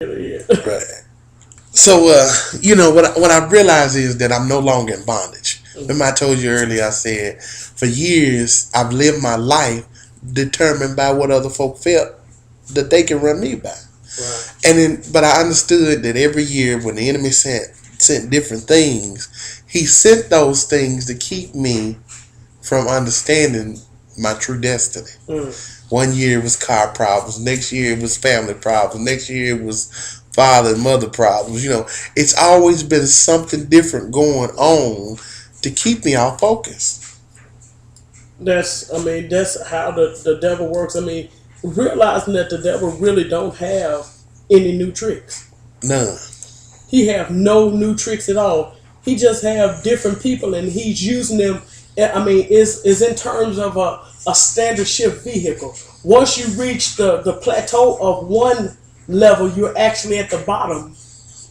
Yeah. Right. So, what I realize is that I'm no longer in bondage. Remember, I told you earlier. I said for years I've lived my life determined by what other folk felt that they can run me by. Right. And then, but I understood that every year when the enemy sent different things, he sent those things to keep me from understanding my true destiny. One year it was car problems. Next year it was family problems. Next year it was father and mother problems. It's always been something different going on to keep me off focus. That's how the devil works. Realizing that the devil really don't have any new tricks. None. He have no new tricks at all. He just have different people, and he's using them. Is in terms of a standard shift vehicle. Once you reach the plateau of one level, you're actually at the bottom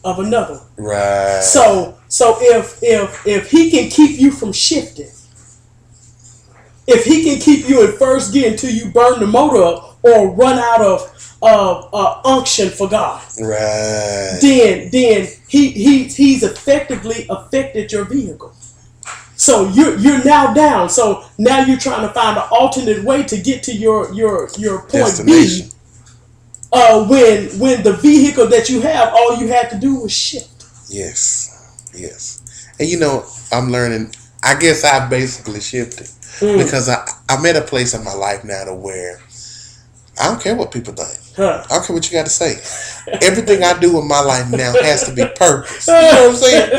of another. Right. So if he can keep you from shifting, if he can keep you in first gear until you burn the motor up or run out of unction for God, right? Then he's effectively affected your vehicle. So you're now down. So now you're trying to find an alternate way to get to your point B. When the vehicle that you have, all you had to do was shift. Yes. And I'm learning. I guess I basically shifted because I'm at a place in my life now to where I don't care what people think. I don't care what you got to say. Everything I do in my life now has to be purpose. You know what I'm saying?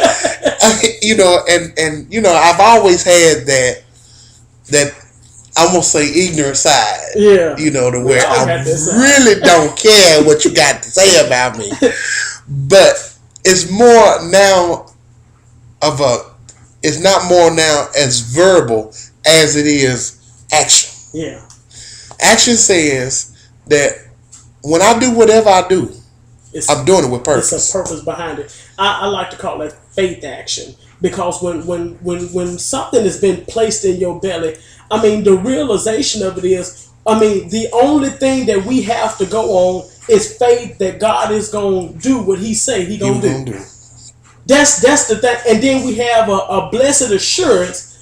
And I've always had that I'm gonna say ignorant side. Yeah. To where I really don't care what you got to say about me. But it's more now it's not more now as verbal as it is action. Yeah. Action says that when I do whatever I do, I'm doing it with purpose. It's a purpose behind it. I like to call it faith action, because when something has been placed in your belly, the realization of it is, the only thing that we have to go on is faith that God is going to do what He say He going to do. That's the thing. And then we have a blessed assurance,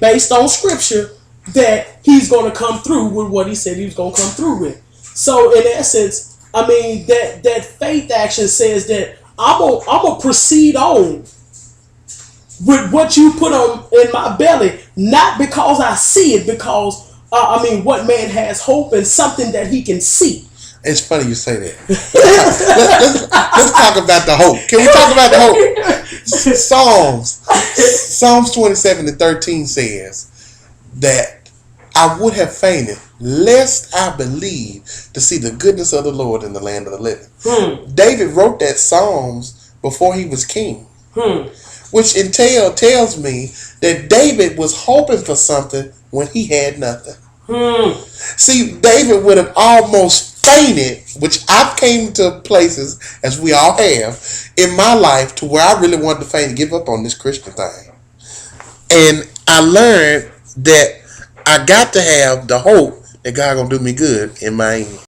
based on Scripture, that He's going to come through with what He said He was going to come through with. So in essence, that faith action says that I'm gonna proceed on with what you put on in my belly, not because I see it, because what man has hope in something that he can see. It's funny you say that. let's talk about the hope. Can we talk about the hope? Psalms 27:13 says that I would have fainted lest I believe to see the goodness of the Lord in the land of the living. David wrote that Psalms before he was king. Which tells me that David was hoping for something when he had nothing. See, David would have almost fainted, which I've came to places, as we all have, in my life to where I really wanted to faint and give up on this Christian thing. And I learned that I got to have the hope that God gonna do me good in my end.